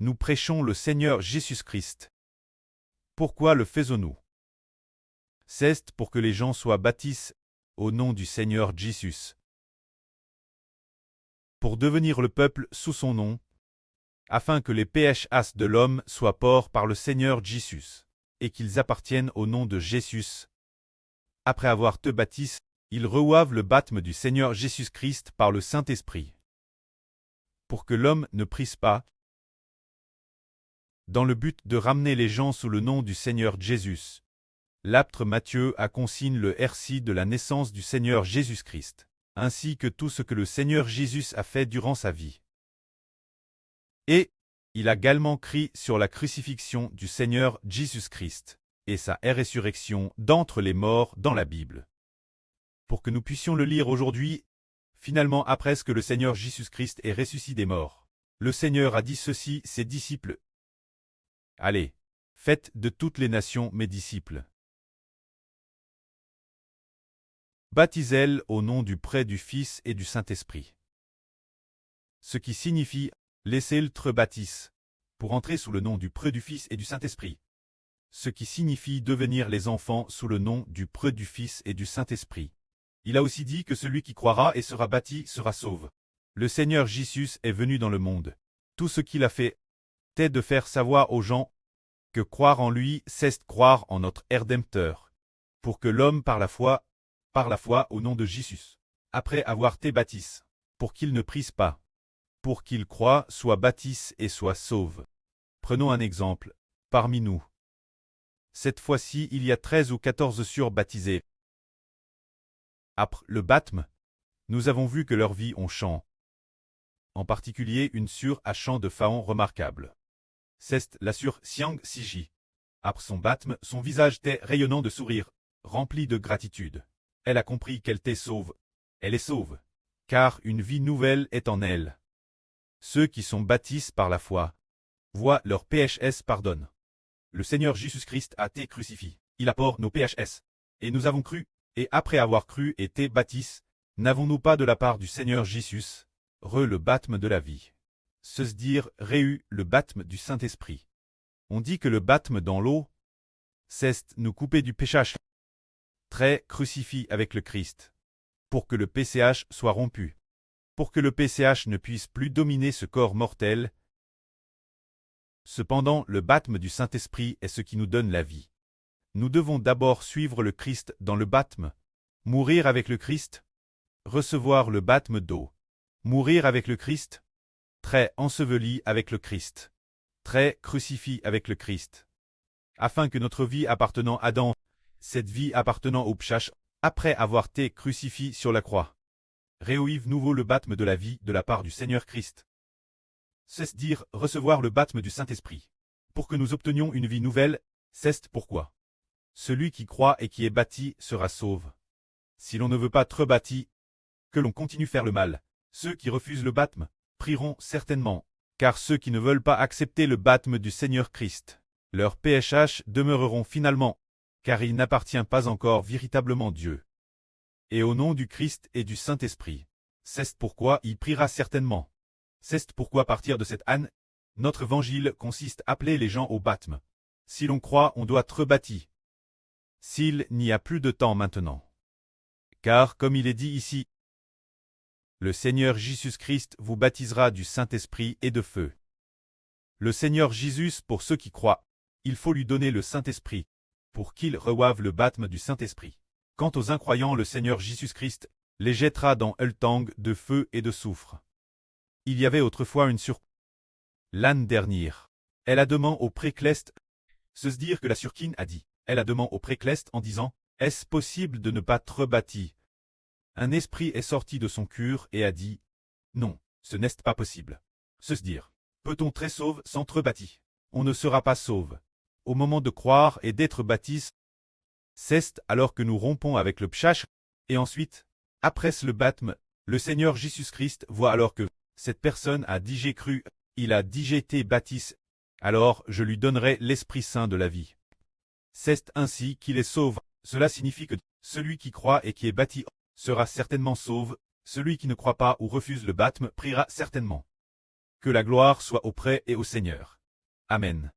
Nous prêchons le Seigneur Jésus-Christ. Pourquoi le faisons-nous? C'est pour que les gens soient baptisés au nom du Seigneur Jésus. Pour devenir le peuple sous son nom, afin que les péchas de l'homme soient portés par le Seigneur Jésus, et qu'ils appartiennent au nom de Jésus. Après avoir te baptisé, ils reçoivent le baptême du Seigneur Jésus-Christ par le Saint-Esprit. Pour que l'homme ne prise pas, dans le but de ramener les gens sous le nom du Seigneur Jésus. L'apôtre Matthieu a consigne le récit de la naissance du Seigneur Jésus-Christ, ainsi que tout ce que le Seigneur Jésus a fait durant sa vie. Et il a également écrit sur la crucifixion du Seigneur Jésus-Christ et sa résurrection d'entre les morts dans la Bible. Pour que nous puissions le lire aujourd'hui, finalement après ce que le Seigneur Jésus-Christ est ressuscité des morts, le Seigneur a dit ceci ses disciples. Allez, faites de toutes les nations mes disciples. Baptisez-les au nom du Père, du Fils et du Saint-Esprit. Ce qui signifie laissez-le être baptisé, pour entrer sous le nom du Père, du Fils et du Saint-Esprit. Ce qui signifie devenir les enfants sous le nom du Père, du Fils et du Saint-Esprit. Il a aussi dit que celui qui croira et sera baptisé sera sauvé. Le Seigneur Jésus est venu dans le monde. Tout ce qu'il a fait est de faire savoir aux gens que croire en lui, c'est croire en notre Rédempteur, pour que l'homme par la foi au nom de Jésus, après avoir été baptisé, pour qu'il ne prise pas, pour qu'il croie, soit baptisé et soit sauvé. Prenons un exemple, parmi nous. Cette fois-ci, il y a 13 ou 14 surbaptisés. Après le baptême, nous avons vu que leur vie ont changé. En particulier une sœur à chant de faon remarquable. C'est la sœur Xiang Siji. Après son baptême, son visage était rayonnant de sourire, rempli de gratitude. Elle a compris qu'elle était sauve. Elle est sauve, car une vie nouvelle est en elle. Ceux qui sont baptisés par la foi voient leurs péchés pardonnés. Le Seigneur Jésus-Christ a été crucifié. Il apporte nos péchés. Et nous avons cru, et après avoir cru et été baptisés, n'avons-nous pas de la part du Seigneur Jésus, le baptême de la vie. Se dire, le baptême du Saint-Esprit. On dit que le baptême dans l'eau, c'est nous couper du péché, très crucifié avec le Christ, pour que le PCH soit rompu, pour que le PCH ne puisse plus dominer ce corps mortel. Cependant, le baptême du Saint-Esprit est ce qui nous donne la vie. Nous devons d'abord suivre le Christ dans le baptême, mourir avec le Christ, recevoir le baptême d'eau, mourir avec le Christ, très enseveli avec le Christ, très crucifié avec le Christ, afin que notre vie appartenant à Adam, cette vie appartenant au péché, après avoir été crucifié sur la croix, réouvre nouveau le baptême de la vie de la part du Seigneur Christ. C'est dire recevoir le baptême du Saint-Esprit. Pour que nous obtenions une vie nouvelle, c'est pourquoi. Celui qui croit et qui est bâti sera sauvé. Si l'on ne veut pas être bâti, que l'on continue faire le mal, ceux qui refusent le baptême prieront certainement, car ceux qui ne veulent pas accepter le baptême du Seigneur Christ, leurs péchés demeureront finalement, car il n'appartient pas encore véritablement Dieu. Et au nom du Christ et du Saint-Esprit, c'est pourquoi il priera certainement. C'est pourquoi à partir de cette année, notre évangile consiste à appeler les gens au baptême. Si l'on croit, on doit être bâti. S'il n'y a plus de temps maintenant. Car comme il est dit ici, le Seigneur Jésus-Christ vous baptisera du Saint-Esprit et de feu. Le Seigneur Jésus, pour ceux qui croient, il faut lui donner le Saint-Esprit, pour qu'ils reçoivent le baptême du Saint-Esprit. Quant aux incroyants, le Seigneur Jésus-Christ les jettera dans un tang de feu et de soufre. Il y avait autrefois une sur l'année dernière. Elle a demandé au précleste, se dire que la surquine a dit, elle a demandé au précleste en disant, est-ce possible de ne pas être bâti? Un esprit est sorti de son cœur et a dit, non, ce n'est pas possible. Se dire, peut-on très sauve sans être bâti? On ne sera pas sauve. Au moment de croire et d'être baptisé, c'est alors que nous rompons avec le péché, et ensuite, après le baptême, le Seigneur Jésus-Christ voit alors que cette personne a dit j'ai cru, il a dit j'ai été baptisé, alors je lui donnerai l'Esprit Saint de la vie. C'est ainsi qu'il est sauve. Cela signifie que celui qui croit et qui est bâti sera certainement sauve, celui qui ne croit pas ou refuse le baptême priera certainement. Que la gloire soit auprès et au Seigneur. Amen.